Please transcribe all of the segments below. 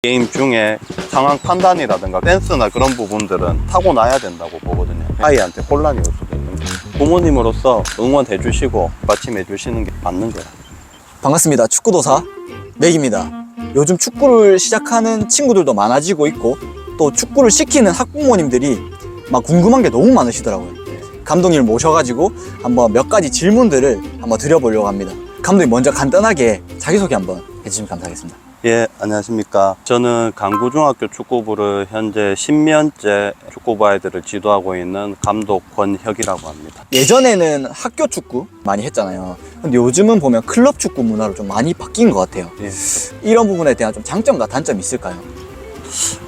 게임 중에 상황 판단이라든가 센스나 그런 부분들은 타고나야 된다고 보거든요. 아이한테 혼란이 올 수도 있는 거예요. 부모님으로서 응원해 주시고 받침해 주시는 게 맞는 거예요. 반갑습니다. 축구도사 맥입니다. 요즘 축구를 시작하는 친구들도 많아지고 있고 또 축구를 시키는 학부모님들이 막 궁금한 게 너무 많으시더라고요. 감독님을 모셔가지고 한번 몇 가지 질문들을 한번 드려보려고 합니다. 감독님 먼저 간단하게 자기소개 한번 해주시면 감사하겠습니다. 예, 안녕하십니까. 저는 강구중학교 축구부를 현재 10년째 축구부 아이들을 지도하고 있는 감독 권혁이라고 합니다. 예전에는 학교 축구 많이 했잖아요. 근데 요즘은 보면 클럽 축구 문화로 좀 많이 바뀐 것 같아요. 예. 이런 부분에 대한 좀 장점과 단점이 있을까요?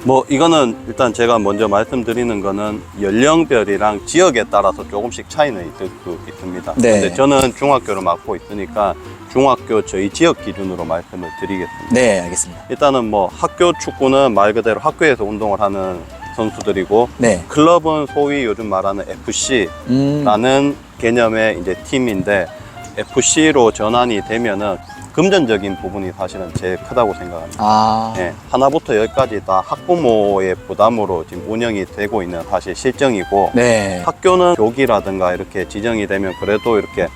뭐 이거는 일단 제가 먼저 말씀드리는 거는 연령별이랑 지역에 따라서 조금씩 차이는 있을 수 있습니다. 네. 근데 저는 중학교를 맡고 있으니까 중학교 저희 지역 기준으로 말씀을 드리겠습니다. 네, 알겠습니다. 일단은 뭐 학교 축구는 말 그대로 학교에서 운동을 하는 선수들이고, 네. 클럽은 소위 요즘 말하는 FC라는 개념의 이제 팀인데, FC로 전환이 되면은 금전적인 부분이 사실은 제일 크다고 생각합니다. 아, 예, 하나부터 열까지 다 학부모의 부담으로 지금 운영이 되고 있는 사실 실정이고, 네. 학교는 교기라든가 이렇게 지정이 되면 그래도 이렇게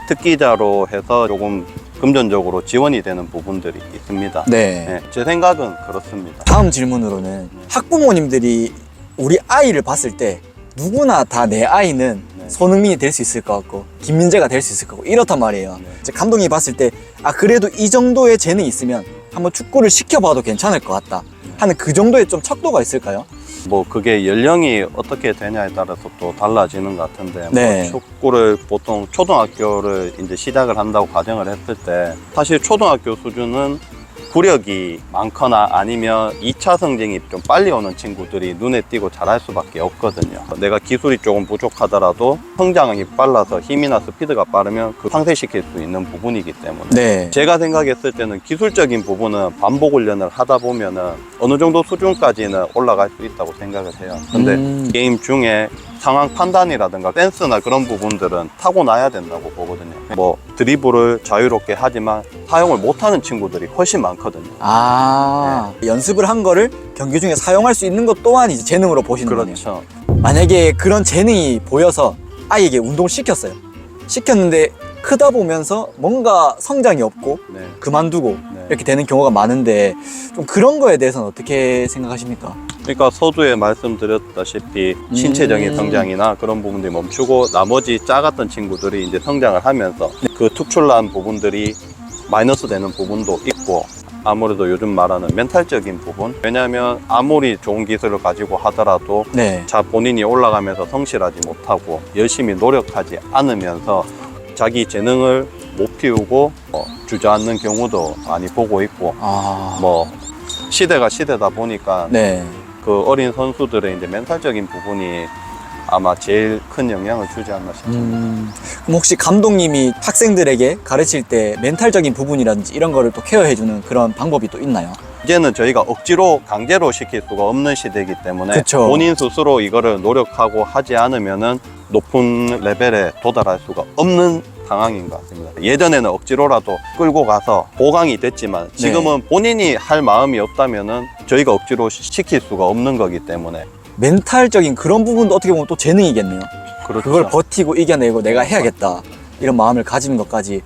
특기자로 해서 조금 금전적으로 지원이 되는 부분들이 있습니다. 네. 예, 제 생각은 그렇습니다. 다음 질문으로는 학부모님들이 우리 아이를 봤을 때 누구나 다 내 아이는 네. 손흥민이 될 수 있을 것 같고 김민재가 될 수 있을 것 같고 이렇단 말이에요. 네. 이제 감독님이 봤을 때 아 그래도 이 정도의 재능이 있으면 한번 축구를 시켜봐도 괜찮을 것 같다 하는 그 정도의 좀 척도가 있을까요? 뭐 그게 연령이 어떻게 되냐에 따라서 또 달라지는 것 같은데, 네. 뭐 축구를 보통 초등학교를 이제 시작을 한다고 가정을 했을 때 사실 초등학교 수준은 구력이 많거나 아니면 2차 성징이 좀 빨리 오는 친구들이 눈에 띄고 잘할 수밖에 없거든요. 내가 기술이 조금 부족하더라도 성장이 빨라서 힘이나 스피드가 빠르면 그 상쇄시킬 수 있는 부분이기 때문에, 네. 제가 생각했을 때는 기술적인 부분은 반복 훈련을 하다 보면은 어느 정도 수준까지는 올라갈 수 있다고 생각을 해요. 근데 게임 중에 상황 판단이라든가 센스나 그런 부분들은 타고나야 된다고 보거든요. 뭐 드리블을 자유롭게 하지만 사용을 못하는 친구들이 훨씬 많거든요. 아, 연습을 한 거를 경기 중에 사용할 수 있는 것 또한 이제 재능으로 보시는 거네요. 그렇죠. 만약에 그런 재능이 보여서 아이에게 운동을 시켰어요. 시켰는데 크다 보면서 뭔가 성장이 없고 네. 그만두고 네. 이렇게 되는 경우가 많은데 좀 그런 거에 대해서는 어떻게 생각하십니까? 그러니까 서두에 말씀드렸다시피 신체적인 성장이나 그런 부분들이 멈추고 나머지 작았던 친구들이 이제 성장을 하면서 그 특출난 부분들이 마이너스 되는 부분도 있고, 아무래도 요즘 말하는 멘탈적인 부분, 왜냐하면 아무리 좋은 기술을 가지고 하더라도 네. 자 본인이 올라가면서 성실하지 못하고 열심히 노력하지 않으면서 자기 재능을 못 피우고 주저앉는 경우도 많이 보고 있고, 아, 뭐 시대가 시대다 보니까 네. 그 어린 선수들의 이제 멘탈적인 부분이 아마 제일 큰 영향을 주지 않나 싶습니다. 그럼 혹시 감독님이 학생들에게 가르칠 때 멘탈적인 부분이라든지 이런 거를 또 케어해주는 그런 방법이 또 있나요? 이제는 저희가 억지로 강제로 시킬 수가 없는 시대이기 때문에 그쵸. 본인 스스로 이거를 노력하고 하지 않으면은 높은 레벨에 도달할 수가 없는 상황인 것 같습니다. 예전에는 억지로라도 끌고 가서 보강이 됐지만 지금은 본인이 할 마음이 없다면은 저희가 억지로 시킬 수가 없는 거기 때문에. 멘탈적인 그런 부분도 어떻게 보면 또 재능이겠네요. 그렇죠. 그걸 버티고 이겨내고 내가 해야겠다 이런 마음을 가지는 것까지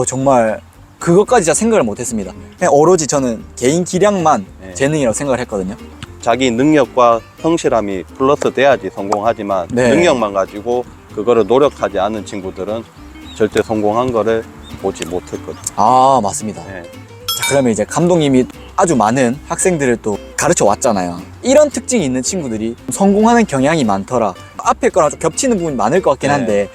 정말 그것까지 진짜 생각을 못했습니다. 그냥 오로지 저는 개인 기량만 네. 재능이라고 생각을 했거든요. 자기 능력과 성실함이 플러스 돼야지 성공하지만 네. 능력만 가지고 그거를 노력하지 않은 친구들은 절대 성공한 거를 보지 못했거든요. 아, 맞습니다. 네. 자, 그러면 이제 감독님이 아주 많은 학생들을 또 가르쳐 왔잖아요. 이런 특징이 있는 친구들이 성공하는 경향이 많더라. 앞에 거랑 좀 겹치는 부분이 많을 것 같긴 한데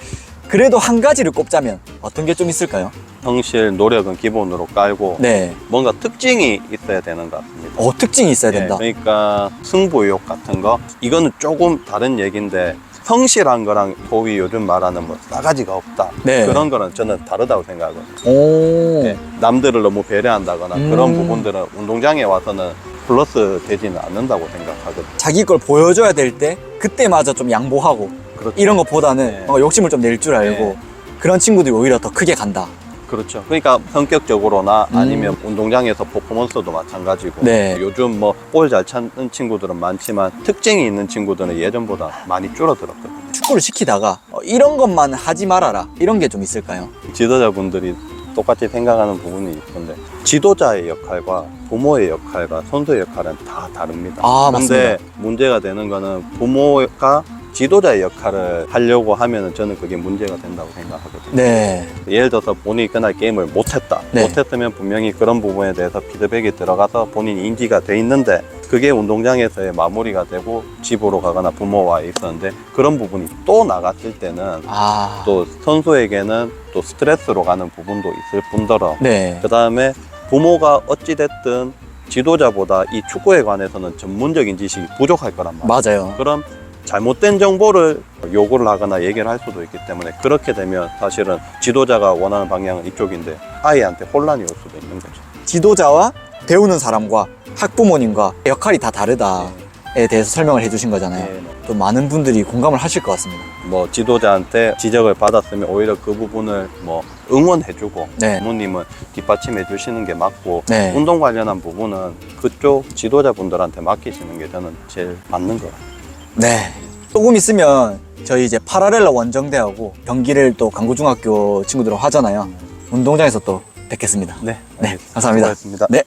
그래도 한 가지를 꼽자면 어떤 게 좀 있을까요? 성실, 노력은 기본으로 깔고 네. 뭔가 특징이 있어야 되는 것 같습니다. 특징이 있어야 된다. 그러니까 승부욕 같은 거, 이거는 조금 다른 얘기인데 성실한 거랑 소위 요즘 말하는 뭐 싸가지가 없다, 네. 그런 거는 저는 다르다고 생각하거든요. 오. 네, 남들을 너무 배려한다거나 그런 부분들은 운동장에 와서는 플러스 되지는 않는다고 생각하거든요. 자기 걸 보여줘야 될 때 그때마저 좀 양보하고 그렇죠. 이런 것보다는 네. 욕심을 좀 낼 줄 알고 네. 그런 친구들이 오히려 더 크게 간다. 그렇죠. 그러니까 성격적으로나 아니면 운동장에서 퍼포먼스도 마찬가지고 네. 요즘 뭐 볼 잘 찾는 친구들은 많지만 특징이 있는 친구들은 예전보다 많이 줄어들었거든요. 축구를 시키다가 이런 것만 하지 말아라 이런 게 좀 있을까요? 지도자분들이 똑같이 생각하는 부분이 있는데 지도자의 역할과 부모의 역할과 선수의 역할은 다 다릅니다. 아, 근데 맞습니다. 문제가 되는 거는 부모가 지도자의 역할을 하려고 하면은 저는 그게 문제가 된다고 생각하거든요. 네. 예를 들어서 본인이 그날 게임을 못했다. 네. 못했으면 분명히 그런 부분에 대해서 피드백이 들어가서 본인이 인지가 돼 있는데 그게 운동장에서의 마무리가 되고 집으로 가거나 부모와 있었는데 그런 부분이 또 나갔을 때는 아. 또 선수에게는 또 스트레스로 가는 부분도 있을 뿐더러 네. 그 다음에 부모가 어찌됐든 지도자보다 이 축구에 관해서는 전문적인 지식이 부족할 거란 말이에요. 맞아요. 그럼 잘못된 정보를 요구를 하거나 얘기를 할 수도 있기 때문에 그렇게 되면 사실은 지도자가 원하는 방향은 이쪽인데 아이한테 혼란이 올 수도 있는 거죠. 지도자와 배우는 사람과 학부모님과 역할이 다 다르다에 대해서 설명을 해주신 거잖아요. 네. 또 많은 분들이 공감을 하실 것 같습니다. 뭐 지도자한테 지적을 받았으면 오히려 그 부분을 뭐 응원해주고 네. 부모님은 뒷받침해 주시는 게 맞고 네. 운동 관련한 부분은 그쪽 지도자분들한테 맡기시는 게 저는 제일 맞는 것 같아요. 네. 조금 있으면 저희 이제 파라렐라 원정대하고 경기를 또 강구중학교 친구들하고 하잖아요. 운동장에서 또 뵙겠습니다. 네, 네, 알겠습니다. 감사합니다. 수고하셨습니다. 네.